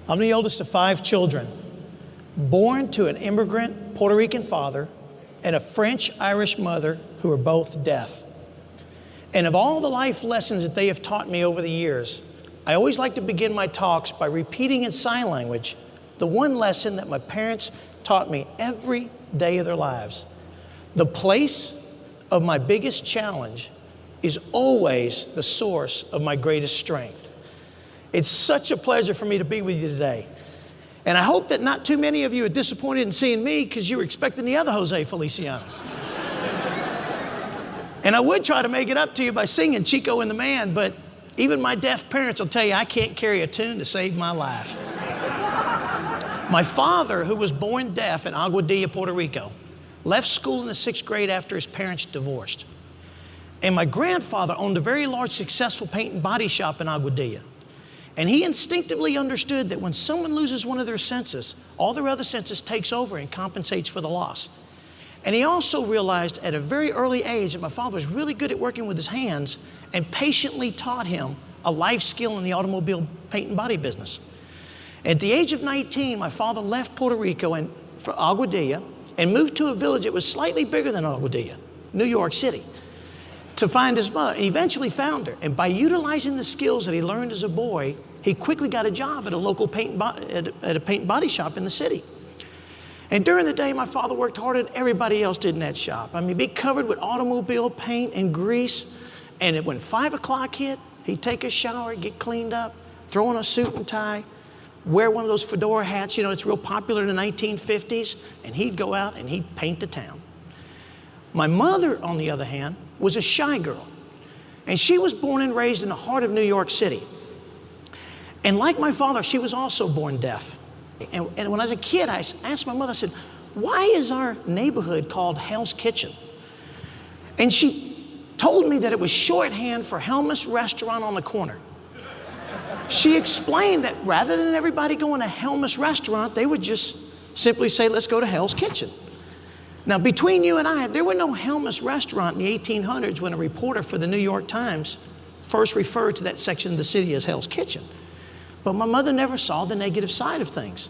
I'm the oldest of 5 children, born to an immigrant Puerto Rican father and a French-Irish mother who are both deaf. And of all the life lessons that they have taught me over the years, I always like to begin my talks by repeating in sign language the one lesson that my parents taught me every day of their lives. The place of my biggest challenge is always the source of my greatest strength. It's such a pleasure for me to be with you today. And I hope that not too many of you are disappointed in seeing me because you were expecting the other Jose Feliciano. And I would try to make it up to you by singing Chico and the Man, but even my deaf parents will tell you I can't carry a tune to save my life. My father, who was born deaf in Aguadilla, Puerto Rico, left school in the 6th grade after his parents divorced. And my grandfather owned a very large, successful paint and body shop in Aguadilla. And he instinctively understood that when someone loses one of their senses, all their other senses takes over and compensates for the loss. And he also realized at a very early age that my father was really good at working with his hands and patiently taught him a life skill in the automobile paint and body business. At the age of 19, my father left Puerto Rico for Aguadilla and moved to a village that was slightly bigger than Aguadilla, New York City, to find his mother. And he eventually found her. And by utilizing the skills that he learned as a boy, he quickly got a job at a local paint and body shop in the city. And during the day, my father worked harder than everybody else did in that shop. I mean, be covered with automobile paint and grease. And when 5 o'clock hit, he'd take a shower, get cleaned up, throw on a suit and tie, wear one of those fedora hats, you know, it's real popular in the 1950s, and he'd go out and he'd paint the town. My mother, on the other hand, was a shy girl. And she was born and raised in the heart of New York City. And like my father, she was also born deaf. And when I was a kid, I asked my mother, I said, why is our neighborhood called Hell's Kitchen? And she told me that it was shorthand for Helmus Restaurant on the corner. She explained that rather than everybody going to Helmus Restaurant, they would just simply say, let's go to Hell's Kitchen. Now, between you and I, there were no Helmus Restaurant in the 1800s when a reporter for the New York Times first referred to that section of the city as Hell's Kitchen. But my mother never saw the negative side of things.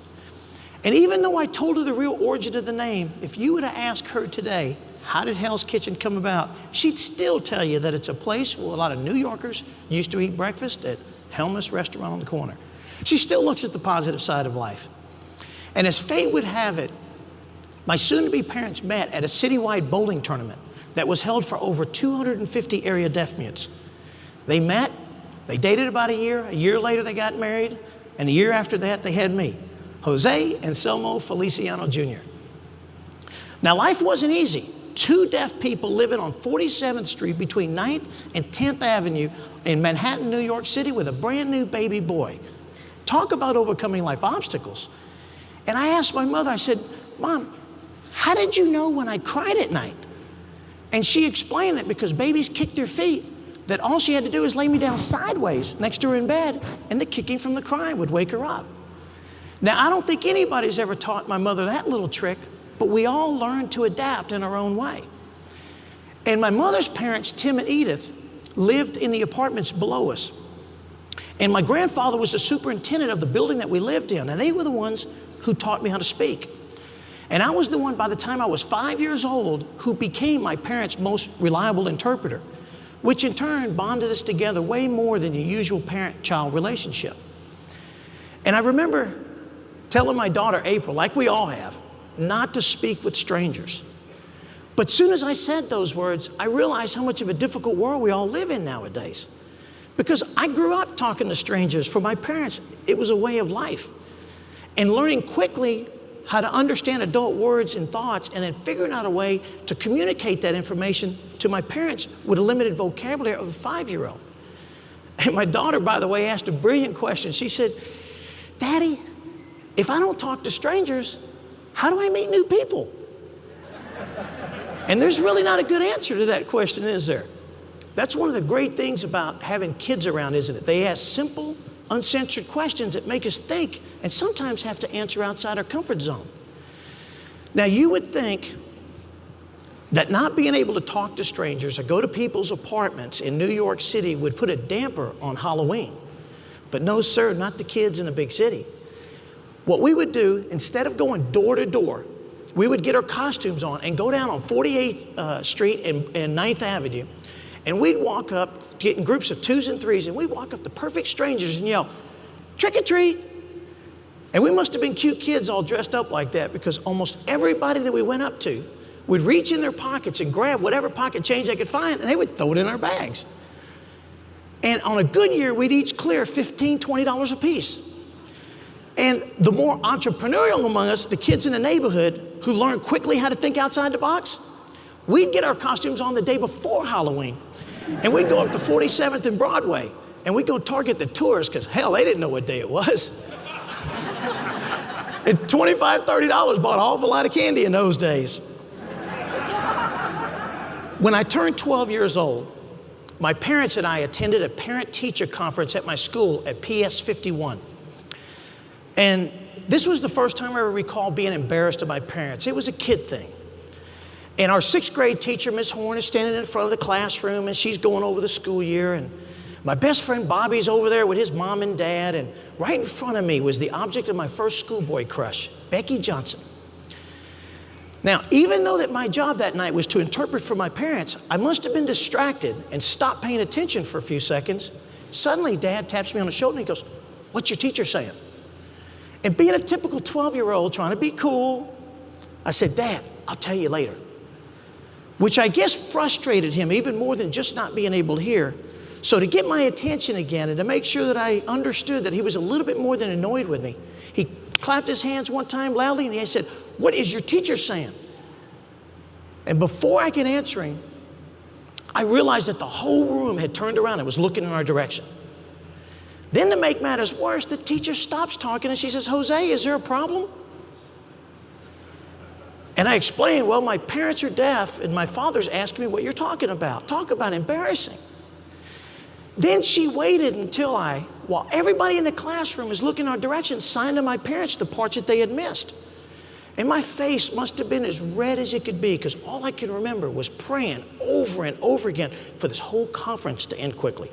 And even though I told her the real origin of the name, if you were to ask her today, how did Hell's Kitchen come about, she'd still tell you that it's a place where a lot of New Yorkers used to eat breakfast at Helmus Restaurant on the corner. She still looks at the positive side of life. And as fate would have it, my soon-to-be parents met at a citywide bowling tournament that was held for over 250 area deaf mutes. They met, they dated about a year later they got married, and a year after that they had me, Jose Anselmo Feliciano Jr. Now life wasn't easy. 2 deaf people living on 47th Street between 9th and 10th Avenue in Manhattan, New York City with a brand new baby boy. Talk about overcoming life obstacles. And I asked my mother, I said, Mom, how did you know when I cried at night? And she explained that because babies kick their feet, that all she had to do was lay me down sideways next to her in bed, and the kicking from the crying would wake her up. Now, I don't think anybody's ever taught my mother that little trick, but we all learn to adapt in our own way. And my mother's parents, Tim and Edith, lived in the apartments below us. And my grandfather was the superintendent of the building that we lived in, and they were the ones who taught me how to speak. And I was the one, by the time I was 5 years old, who became my parents' most reliable interpreter, which in turn bonded us together way more than the usual parent-child relationship. And I remember telling my daughter, April, like we all have, not to speak with strangers. But soon as I said those words, I realized how much of a difficult world we all live in nowadays. Because I grew up talking to strangers. For my parents, it was a way of life. And learning quickly how to understand adult words and thoughts, and then figuring out a way to communicate that information to my parents with a limited vocabulary of a 5-year-old. And my daughter, by the way, asked a brilliant question. She said, Daddy, if I don't talk to strangers, how do I meet new people? And there's really not a good answer to that question, is there? That's one of the great things about having kids around, isn't it? They ask simple, uncensored questions that make us think and sometimes have to answer outside our comfort zone. Now, you would think that not being able to talk to strangers or go to people's apartments in New York City would put a damper on Halloween. But no, sir, not the kids in the big city. what we would do, instead of going door to door, we would get our costumes on and go down on 48th Street and 9th Avenue, and we'd walk up, get in groups of 2s and 3s, and we'd walk up to perfect strangers and yell, "Trick or treat!" And we must have been cute kids all dressed up like that, because almost everybody that we went up to would reach in their pockets and grab whatever pocket change they could find, and they would throw it in our bags. And on a good year, we'd each clear $15, $20 a piece. And the more entrepreneurial among us, the kids in the neighborhood who learned quickly how to think outside the box, we'd get our costumes on the day before Halloween. And we'd go up to 47th and Broadway, and we'd go target the tourists, because hell, they didn't know what day it was. And $25, $30 bought an awful lot of candy in those days. When I turned 12 years old, my parents and I attended a parent-teacher conference at my school at PS 51. And this was the first time I ever recall being embarrassed of my parents. It was a kid thing. And our 6th grade teacher, Miss Horn, is standing in front of the classroom, and she's going over the school year. And my best friend Bobby's over there with his mom and dad. And right in front of me was the object of my first schoolboy crush, Becky Johnson. Now, even though that my job that night was to interpret for my parents, I must have been distracted and stopped paying attention for a few seconds. Suddenly, Dad taps me on the shoulder and he goes, "What's your teacher saying?" And being a typical 12-year-old trying to be cool, I said, "Dad, I'll tell you later." Which I guess frustrated him even more than just not being able to hear. So to get my attention again and to make sure that I understood that he was a little bit more than annoyed with me, he clapped his hands one time loudly and he said, "What is your teacher saying?" And before I could answer him, I realized that the whole room had turned around and was looking in our direction. Then to make matters worse, the teacher stops talking and she says, "Jose, is there a problem?" And I explained, "Well, my parents are deaf and my father's asking me what you're talking about." Talk about embarrassing. Then she waited until while everybody in the classroom is looking in our direction, signed to my parents the parts that they had missed. And my face must have been as red as it could be, because all I could remember was praying over and over again for this whole conference to end quickly.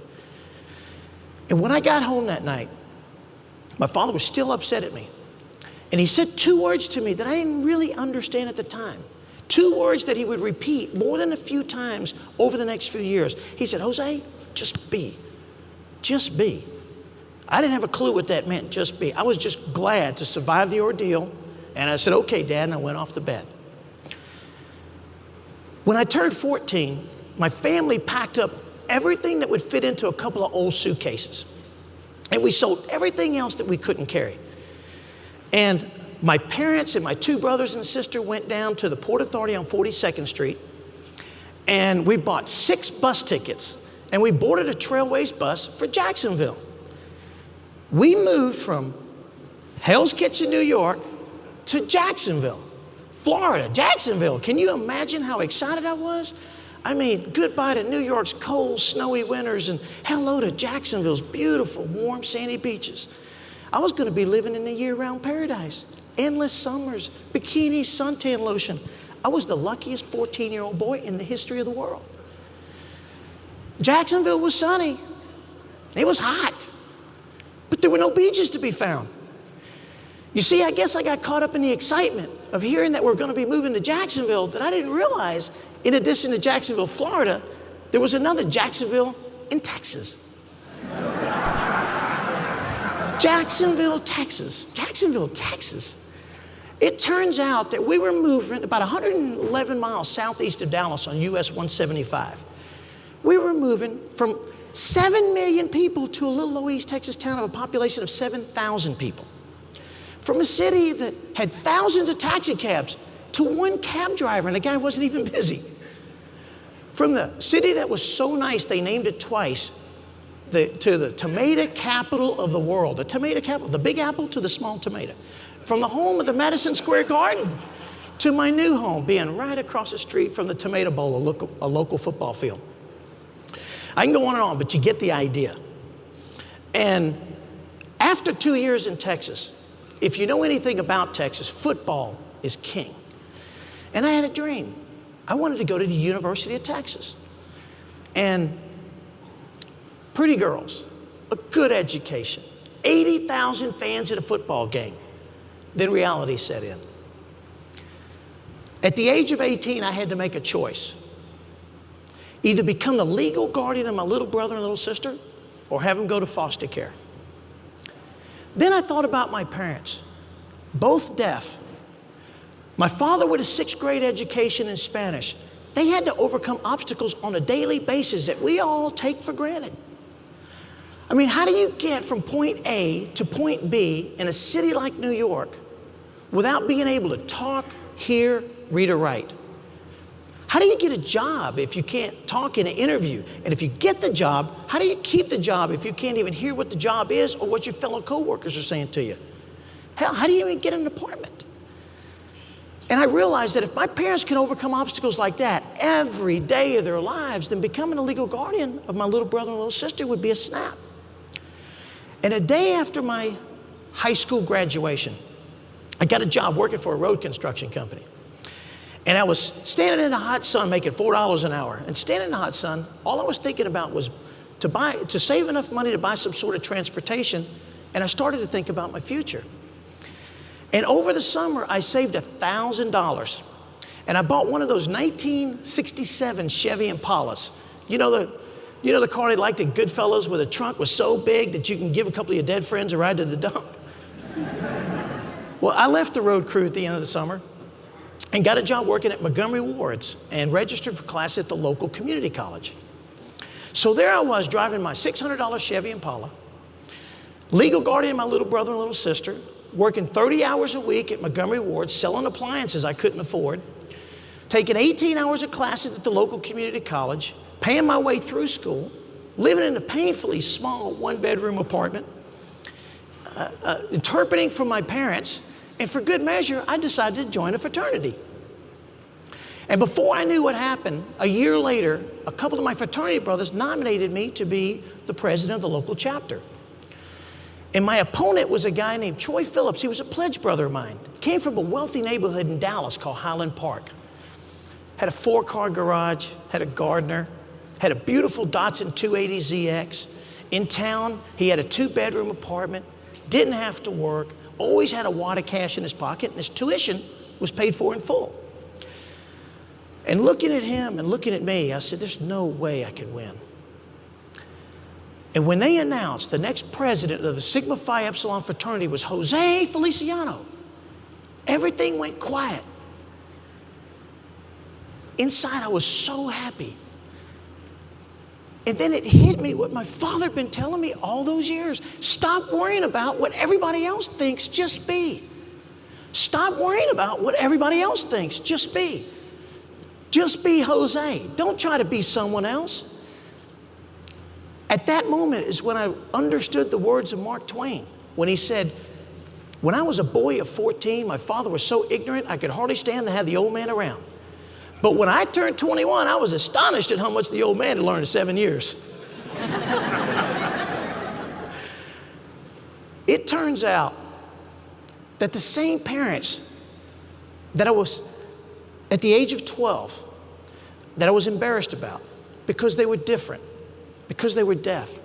And when I got home that night, my father was still upset at me. And he said 2 words to me that I didn't really understand at the time. 2 words that he would repeat more than a few times over the next few years. He said, "Jose, just be. Just be." I didn't have a clue what that meant, just be. I was just glad to survive the ordeal. And I said, "Okay, Dad," and I went off to bed. When I turned 14, my family packed up everything that would fit into a couple of old suitcases. And we sold everything else that we couldn't carry. And my parents and my 2 brothers and sister went down to the Port Authority on 42nd Street, and we bought 6 bus tickets, and we boarded a Trailways bus for Jacksonville. We moved from Hell's Kitchen, New York, to Jacksonville, Florida. Jacksonville. Can you imagine how excited I was? I mean, goodbye to New York's cold, snowy winters and hello to Jacksonville's beautiful, warm, sandy beaches. I was going to be living in a year-round paradise. Endless summers, bikini, suntan lotion. I was the luckiest 14-year-old boy in the history of the world. Jacksonville was sunny. It was hot. But there were no beaches to be found. You see, I guess I got caught up in the excitement of hearing that we're going to be moving to Jacksonville that I didn't realize, in addition to Jacksonville, Florida, there was another Jacksonville in Texas. Jacksonville, Texas. Jacksonville, Texas. It turns out that we were moving about 111 miles southeast of Dallas on US 175. We were moving from 7 million people to a little low East Texas town of a population of 7,000 people. From a city that had thousands of taxi cabs to 1 cab driver, and the guy wasn't even busy. From the city that was so nice they named it twice, to the tomato capital of the world. The tomato capital, the Big Apple to the small tomato. From the home of the Madison Square Garden to my new home being right across the street from the Tomato Bowl, a local football field. I can go on and on, but you get the idea. And after 2 years in Texas, if you know anything about Texas, football is king. And I had a dream. I wanted to go to the University of Texas. And pretty girls, a good education, 80,000 fans at a football game. then reality set in. At the age of 18, I had to make a choice. Either become the legal guardian of my little brother and little sister, or have them go to foster care. Then I thought about my parents, both deaf. My father with a 6th grade education in Spanish. They had to overcome obstacles on a daily basis that we all take for granted. I mean, how do you get from point A to point B in a city like New York without being able to talk, hear, read, or write? How do you get a job if you can't talk in an interview? And if you get the job, how do you keep the job if you can't even hear what the job is or what your fellow coworkers are saying to you? Hell, how do you even get an apartment? And I realized that if my parents can overcome obstacles like that every day of their lives, then becoming a legal guardian of my little brother and little sister would be a snap. And a day after my high school graduation, I got a job working for a road construction company. And I was standing in the hot sun making $4 an hour. And standing in the hot sun, all I was thinking about was to save enough money to buy some sort of transportation. And I started to think about my future. And over the summer, I saved $1,000. And I bought one of those 1967 Chevy Impalas. You know the car they liked at Goodfellas where the trunk was so big that you can give a couple of your dead friends a ride to the dump? Well, I left the road crew at the end of the summer and got a job working at Montgomery Ward's and registered for class at the local community college. So there I was driving my $600 Chevy Impala, legal guardian of my little brother and little sister, working 30 hours a week at Montgomery Ward's, selling appliances I couldn't afford, taking 18 hours of classes at the local community college, paying my way through school, living in a painfully small 1-bedroom apartment, interpreting from my parents, and for good measure, I decided to join a fraternity. And before I knew what happened, a year later, a couple of my fraternity brothers nominated me to be the president of the local chapter. And my opponent was a guy named Troy Phillips. He was a pledge brother of mine. He came from a wealthy neighborhood in Dallas called Highland Park. Had a 4-car garage, had a gardener, had a beautiful Datsun 280ZX. In town, he had a 2-bedroom apartment, didn't have to work, always had a wad of cash in his pocket, and his tuition was paid for in full. And looking at him and looking at me, I said, there's no way I could win. And when they announced the next president of the Sigma Phi Epsilon fraternity was Jose Feliciano, everything went quiet. Inside, I was so happy. And then it hit me what my father had been telling me all those years. Stop worrying about what everybody else thinks, just be. Stop worrying about what everybody else thinks, just be. Just be Jose. Don't try to be someone else. At that moment is when I understood the words of Mark Twain, when he said, when I was a boy of 14, my father was so ignorant I could hardly stand to have the old man around. But when I turned 21, I was astonished at how much the old man had learned in 7 years. It turns out that the same parents that I was, at the age of 12, that I was embarrassed about because they were different, because they were deaf,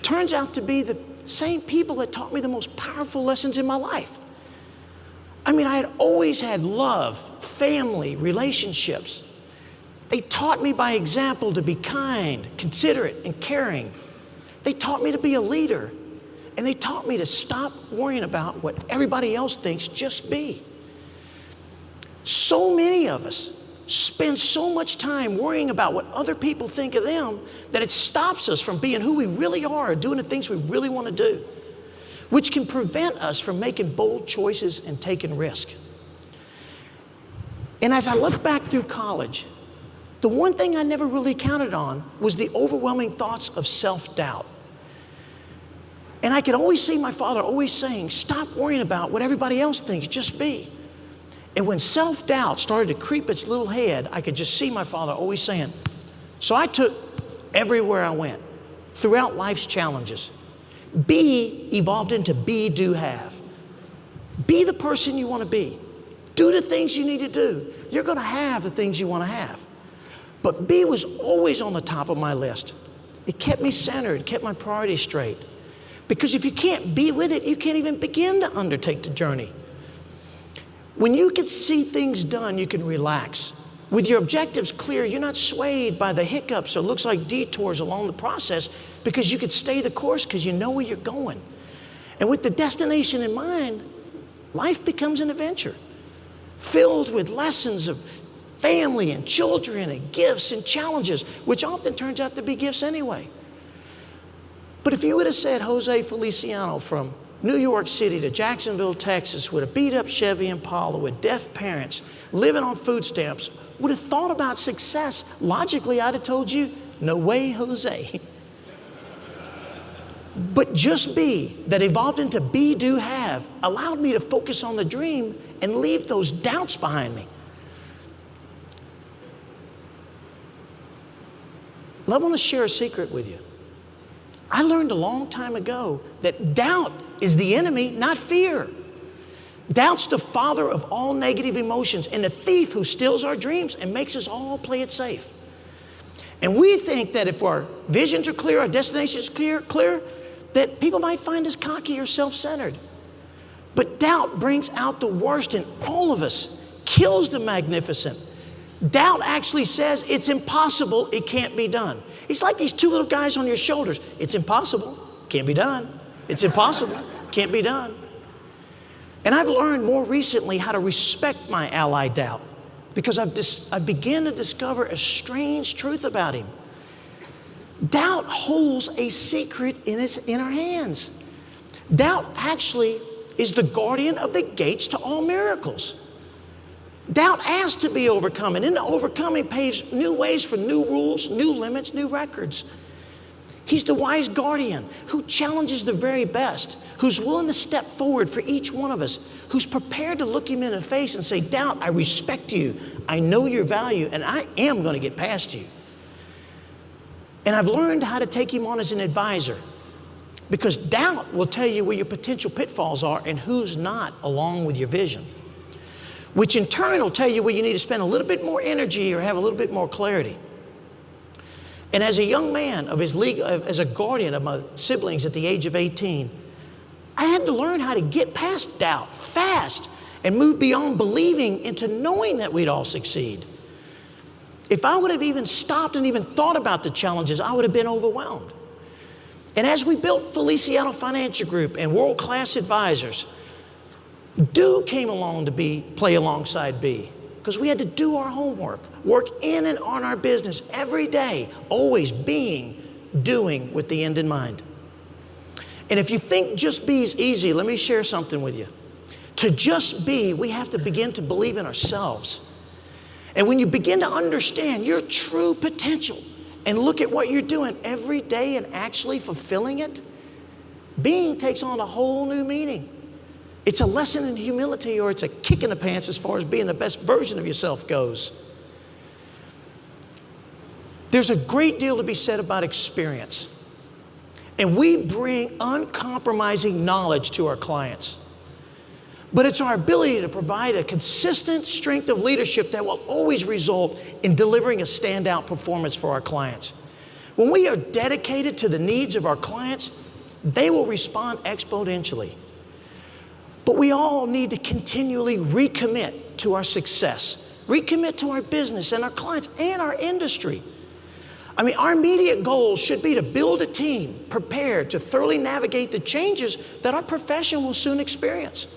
turns out to be the same people that taught me the most powerful lessons in my life. I mean, I had always had love, family, relationships. They taught me by example to be kind, considerate, and caring. They taught me to be a leader. And they taught me to stop worrying about what everybody else thinks, just be. So many of us spend so much time worrying about what other people think of them that it stops us from being who we really are, doing the things we really want to do, which can prevent us from making bold choices and taking risk. And as I look back through college, the one thing I never really counted on was the overwhelming thoughts of self-doubt. And I could always see my father always saying, stop worrying about what everybody else thinks, just be. And when self-doubt started to creep its little head, I could just see my father always saying, so I took everywhere I went, throughout life's challenges. Be evolved into be, do, have. Be the person you want to be. Do the things you need to do. You're going to have the things you want to have. But be was always on the top of my list. It kept me centered, kept my priorities straight. Because if you can't be with it, you can't even begin to undertake the journey When you can see things done, you can relax. With your objectives clear, you're not swayed by the hiccups or looks like detours along the process, because you can stay the course because you know where you're going. And with the destination in mind, life becomes an adventure filled with lessons of family and children and gifts and challenges, which often turns out to be gifts anyway. But if you would have said Jose Feliciano from New York City to Jacksonville, Texas, with a beat-up Chevy Impala, with deaf parents, living on food stamps, would have thought about success, logically I'd have told you, no way, Jose. But just be, that evolved into be, do, have, allowed me to focus on the dream and leave those doubts behind me. I want to share a secret with you. I learned a long time ago that doubt is the enemy, not fear. Doubt's the father of all negative emotions and the thief who steals our dreams and makes us all play it safe. And we think that if our visions are clear, our destination is clear, that people might find us cocky or self-centered. But doubt brings out the worst in all of us, kills the magnificent. Doubt actually says it's impossible, it can't be done. It's like these two little guys on your shoulders. It's impossible, can't be done. It's impossible, can't be done. And I've learned more recently how to respect my ally doubt, because I began to discover a strange truth about him. Doubt holds a secret in our hands. Doubt actually is the guardian of the gates to all miracles. Doubt asks to be overcome, and in the overcoming paves new ways for new rules, new limits, new records. He's the wise guardian who challenges the very best, who's willing to step forward for each one of us, who's prepared to look him in the face and say, doubt, I respect you, I know your value, and I am going to get past you. And I've learned how to take him on as an advisor, because doubt will tell you where your potential pitfalls are and who's not along with your vision, which in turn will tell you where you need to spend a little bit more energy or have a little bit more clarity. And as a young man, as a guardian of my siblings at the age of 18, I had to learn how to get past doubt fast and move beyond believing into knowing that we'd all succeed. If I would have even stopped and even thought about the challenges, I would have been overwhelmed. And as we built Feliciano Financial Group and world-class advisors, Do came along to play alongside B, because we had to do our homework, work in and on our business every day, always doing with the end in mind. And if you think just be is easy, let me share something with you. To just be, we have to begin to believe in ourselves. And when you begin to understand your true potential and look at what you're doing every day and actually fulfilling it, being takes on a whole new meaning. It's a lesson in humility, or it's a kick in the pants as far as being the best version of yourself goes. There's a great deal to be said about experience. And we bring uncompromising knowledge to our clients. But it's our ability to provide a consistent strength of leadership that will always result in delivering a standout performance for our clients. When we are dedicated to the needs of our clients, they will respond exponentially. But we all need to continually recommit to our success, recommit to our business and our clients and our industry. I mean, our immediate goal should be to build a team prepared to thoroughly navigate the changes that our profession will soon experience.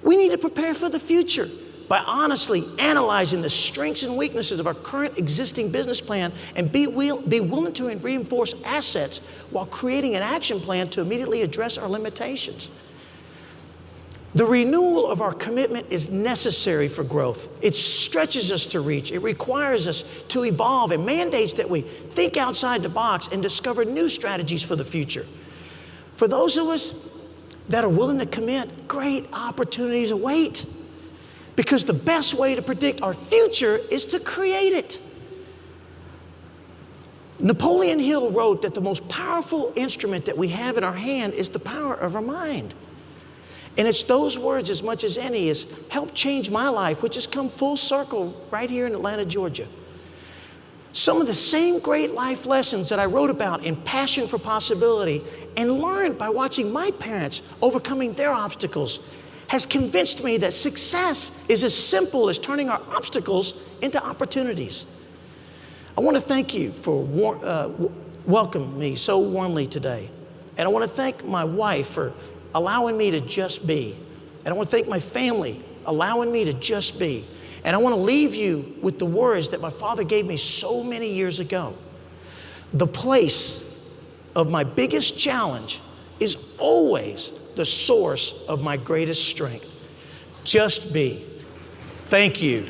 We need to prepare for the future by honestly analyzing the strengths and weaknesses of our current existing business plan and be willing to reinforce assets while creating an action plan to immediately address our limitations. The renewal of our commitment is necessary for growth. It stretches us to reach. It requires us to evolve and mandates that we think outside the box and discover new strategies for the future. For those of us that are willing to commit, great opportunities await, because the best way to predict our future is to create it. Napoleon Hill wrote that the most powerful instrument that we have in our hand is the power of our mind. And it's those words as much as any has helped change my life, which has come full circle right here in Atlanta, Georgia. Some of the same great life lessons that I wrote about in Passion for Possibility and learned by watching my parents overcoming their obstacles has convinced me that success is as simple as turning our obstacles into opportunities. I want to thank you for welcoming me so warmly today. And I want to thank my wife for allowing me to just be. And I want to thank my family allowing me to just be. And I want to leave you with the words that my father gave me so many years ago. The place of my biggest challenge is always the source of my greatest strength. Just be. Thank you.